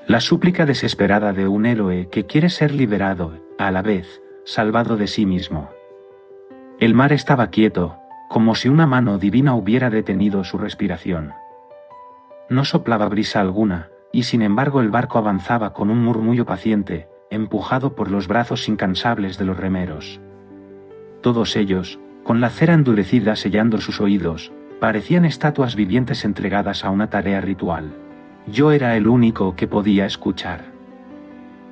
La súplica desesperada de un héroe que quiere ser liberado, a la vez, salvado de sí mismo. El mar estaba quieto, como si una mano divina hubiera detenido su respiración. No soplaba brisa alguna, y sin embargo el barco avanzaba con un murmullo paciente, empujado por los brazos incansables de los remeros. Todos ellos, con la cera endurecida sellando sus oídos, parecían estatuas vivientes entregadas a una tarea ritual. Yo era el único que podía escuchar.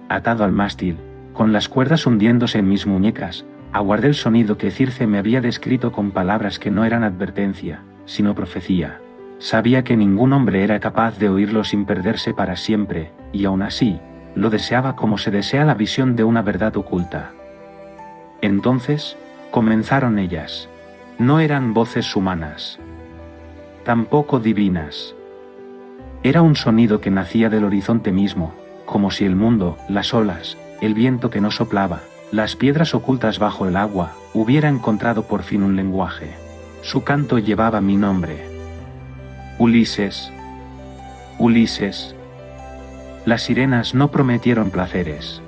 Atado al mástil, con las cuerdas hundiéndose en mis muñecas, aguardé el sonido que Circe me había descrito con palabras que no eran advertencia, sino profecía. Sabía que ningún hombre era capaz de oírlo sin perderse para siempre, y aún así, lo deseaba como se desea la visión de una verdad oculta. Entonces, comenzaron ellas. No eran voces humanas. Tampoco divinas. Era un sonido que nacía del horizonte mismo, como si el mundo, las olas, el viento que no soplaba, las piedras ocultas bajo el agua, hubiera encontrado por fin un lenguaje. Su canto llevaba mi nombre. Ulises. Ulises. Las sirenas no prometieron placeres.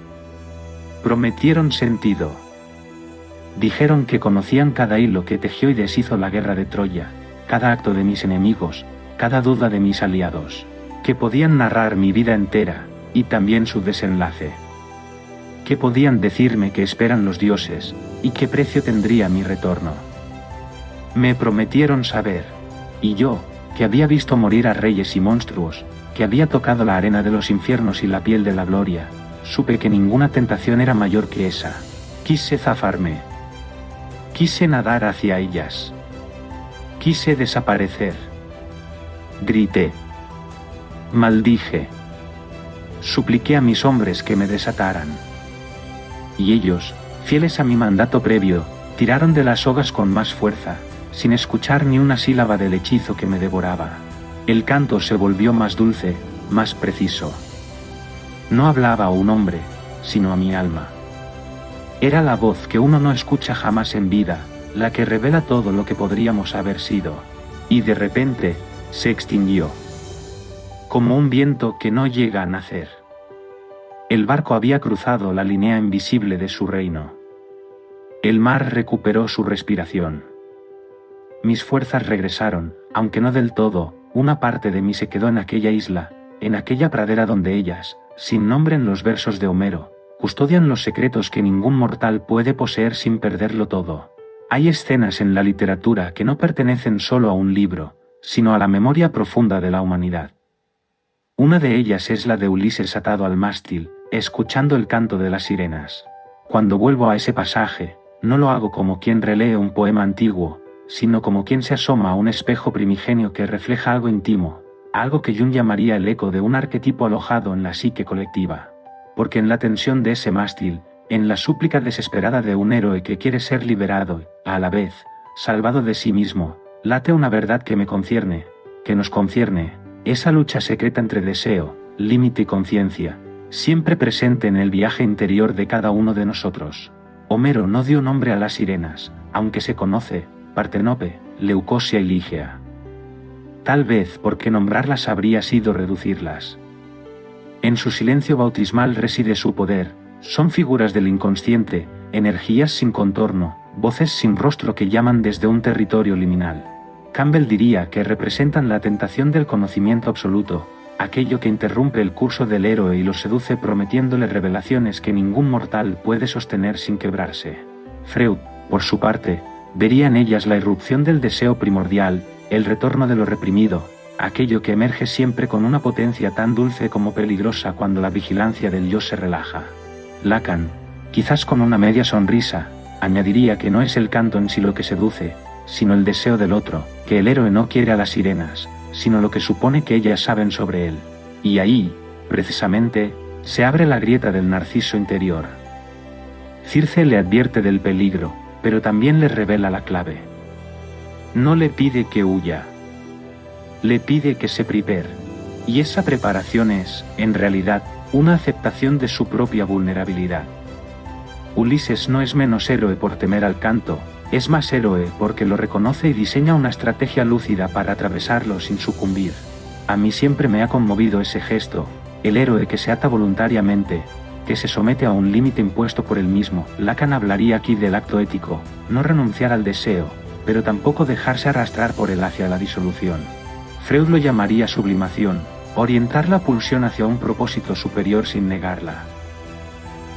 Prometieron sentido. Dijeron que conocían cada hilo que tejió y deshizo la guerra de Troya, cada acto de mis enemigos, cada duda de mis aliados, que podían narrar mi vida entera, y también su desenlace. Que podían decirme que esperan los dioses, y qué precio tendría mi retorno. Me prometieron saber, y yo, que había visto morir a reyes y monstruos, que había tocado la arena de los infiernos y la piel de la gloria, supe que ninguna tentación era mayor que esa. Quise zafarme. Quise nadar hacia ellas. Quise desaparecer. Grité. Maldije. Supliqué a mis hombres que me desataran. Y ellos, fieles a mi mandato previo, tiraron de las sogas con más fuerza, sin escuchar ni una sílaba del hechizo que me devoraba. El canto se volvió más dulce, más preciso. No hablaba a un hombre, sino a mi alma. Era la voz que uno no escucha jamás en vida, la que revela todo lo que podríamos haber sido. Y de repente, se extinguió. Como un viento que no llega a nacer. El barco había cruzado la línea invisible de su reino. El mar recuperó su respiración. Mis fuerzas regresaron, aunque no del todo, una parte de mí se quedó en aquella isla, en aquella pradera donde ellas, sin nombre en los versos de Homero, custodian los secretos que ningún mortal puede poseer sin perderlo todo. Hay escenas en la literatura que no pertenecen solo a un libro, sino a la memoria profunda de la humanidad. Una de ellas es la de Ulises atado al mástil, escuchando el canto de las sirenas. Cuando vuelvo a ese pasaje, no lo hago como quien relee un poema antiguo, sino como quien se asoma a un espejo primigenio que refleja algo íntimo, algo que Jung llamaría el eco de un arquetipo alojado en la psique colectiva. Porque en la tensión de ese mástil, en la súplica desesperada de un héroe que quiere ser liberado, a la vez, salvado de sí mismo, late una verdad que me concierne, que nos concierne, esa lucha secreta entre deseo, límite y conciencia, siempre presente en el viaje interior de cada uno de nosotros. Homero no dio nombre a las sirenas, aunque se conoce, Partenope, Leucosia y Ligia. Tal vez porque nombrarlas habría sido reducirlas. En su silencio bautismal reside su poder, son figuras del inconsciente, energías sin contorno, voces sin rostro que llaman desde un territorio liminal. Campbell diría que representan la tentación del conocimiento absoluto, aquello que interrumpe el curso del héroe y lo seduce prometiéndole revelaciones que ningún mortal puede sostener sin quebrarse. Freud, por su parte, vería en ellas la irrupción del deseo primordial, el retorno de lo reprimido, aquello que emerge siempre con una potencia tan dulce como peligrosa cuando la vigilancia del yo se relaja. Lacan, quizás con una media sonrisa, añadiría que no es el canto en sí lo que seduce, sino el deseo del otro, que el héroe no quiere a las sirenas, sino lo que supone que ellas saben sobre él. Y ahí, precisamente, se abre la grieta del narciso interior. Circe le advierte del peligro, pero también le revela la clave. No le pide que huya. Le pide que se prepare. Y esa preparación es, en realidad, una aceptación de su propia vulnerabilidad. Ulises no es menos héroe por temer al canto, es más héroe porque lo reconoce y diseña una estrategia lúcida para atravesarlo sin sucumbir. A mí siempre me ha conmovido ese gesto, el héroe que se ata voluntariamente, que se somete a un límite impuesto por él mismo. Lacan hablaría aquí del acto ético, no renunciar al deseo, pero tampoco dejarse arrastrar por él hacia la disolución. Freud lo llamaría sublimación, orientar la pulsión hacia un propósito superior sin negarla.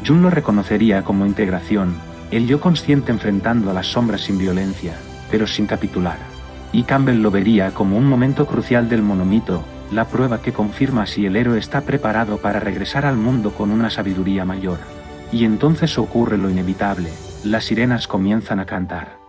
Jung lo reconocería como integración, el yo consciente enfrentando a las sombras sin violencia, pero sin capitular. Y Campbell lo vería como un momento crucial del monomito, la prueba que confirma si el héroe está preparado para regresar al mundo con una sabiduría mayor. Y entonces ocurre lo inevitable, las sirenas comienzan a cantar.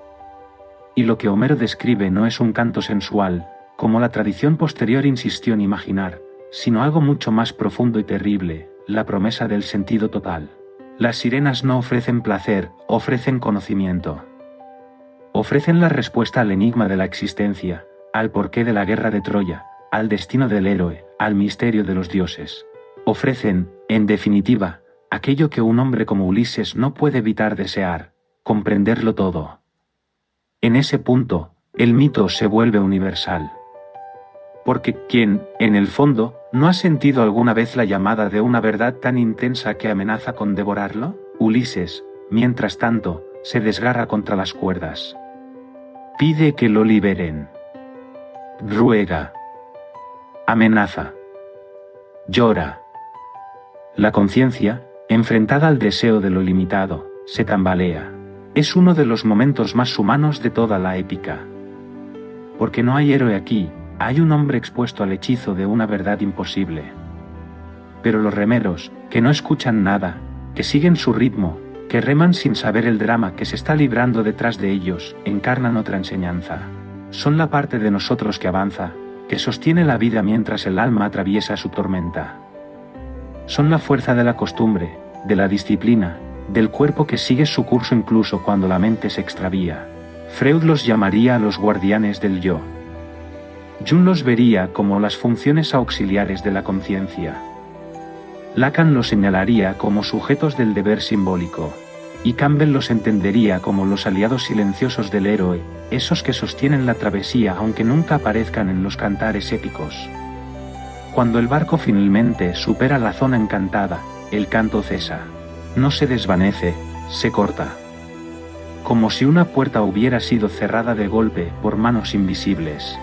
Y lo que Homero describe no es un canto sensual, como la tradición posterior insistió en imaginar, sino algo mucho más profundo y terrible, la promesa del sentido total. Las sirenas no ofrecen placer, ofrecen conocimiento. Ofrecen la respuesta al enigma de la existencia, al porqué de la guerra de Troya, al destino del héroe, al misterio de los dioses. Ofrecen, en definitiva, aquello que un hombre como Ulises no puede evitar desear, comprenderlo todo. En ese punto, el mito se vuelve universal. Porque ¿quién, en el fondo, no ha sentido alguna vez la llamada de una verdad tan intensa que amenaza con devorarlo? Ulises, mientras tanto, se desgarra contra las cuerdas. Pide que lo liberen. Ruega. Amenaza. Llora. La conciencia, enfrentada al deseo de lo limitado, se tambalea. Es uno de los momentos más humanos de toda la épica. Porque no hay héroe aquí, hay un hombre expuesto al hechizo de una verdad imposible. Pero los remeros, que no escuchan nada, que siguen su ritmo, que reman sin saber el drama que se está librando detrás de ellos, encarnan otra enseñanza. Son la parte de nosotros que avanza, que sostiene la vida mientras el alma atraviesa su tormenta. Son la fuerza de la costumbre, de la disciplina, del cuerpo que sigue su curso incluso cuando la mente se extravía. Freud los llamaría los guardianes del yo. Jung los vería como las funciones auxiliares de la conciencia. Lacan los señalaría como sujetos del deber simbólico, y Campbell los entendería como los aliados silenciosos del héroe, esos que sostienen la travesía aunque nunca aparezcan en los cantares épicos. Cuando el barco finalmente supera la zona encantada, el canto cesa. No se desvanece, se corta. Como si una puerta hubiera sido cerrada de golpe por manos invisibles.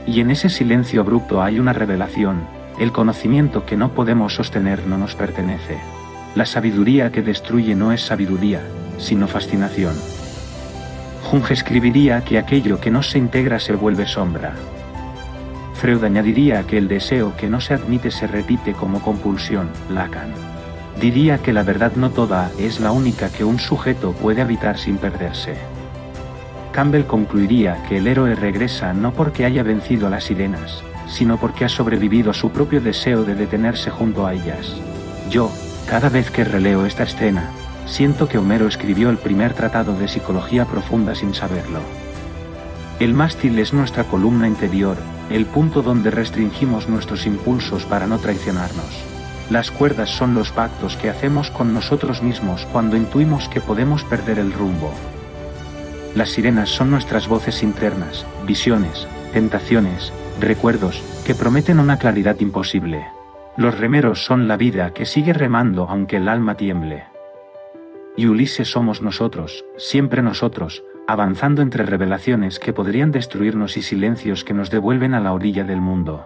Y en ese silencio abrupto hay una revelación, el conocimiento que no podemos sostener no nos pertenece. La sabiduría que destruye no es sabiduría, sino fascinación. Jung escribiría que aquello que no se integra se vuelve sombra. Freud añadiría que el deseo que no se admite se repite como compulsión. Lacan diría que la verdad no toda es la única que un sujeto puede habitar sin perderse. Campbell concluiría que el héroe regresa no porque haya vencido a las sirenas, sino porque ha sobrevivido a su propio deseo de detenerse junto a ellas. Yo, cada vez que releo esta escena, siento que Homero escribió el primer tratado de psicología profunda sin saberlo. El mástil es nuestra columna interior, el punto donde restringimos nuestros impulsos para no traicionarnos. Las cuerdas son los pactos que hacemos con nosotros mismos cuando intuimos que podemos perder el rumbo. Las sirenas son nuestras voces internas, visiones, tentaciones, recuerdos, que prometen una claridad imposible. Los remeros son la vida que sigue remando aunque el alma tiemble. Y Ulises somos nosotros, siempre nosotros, avanzando entre revelaciones que podrían destruirnos y silencios que nos devuelven a la orilla del mundo.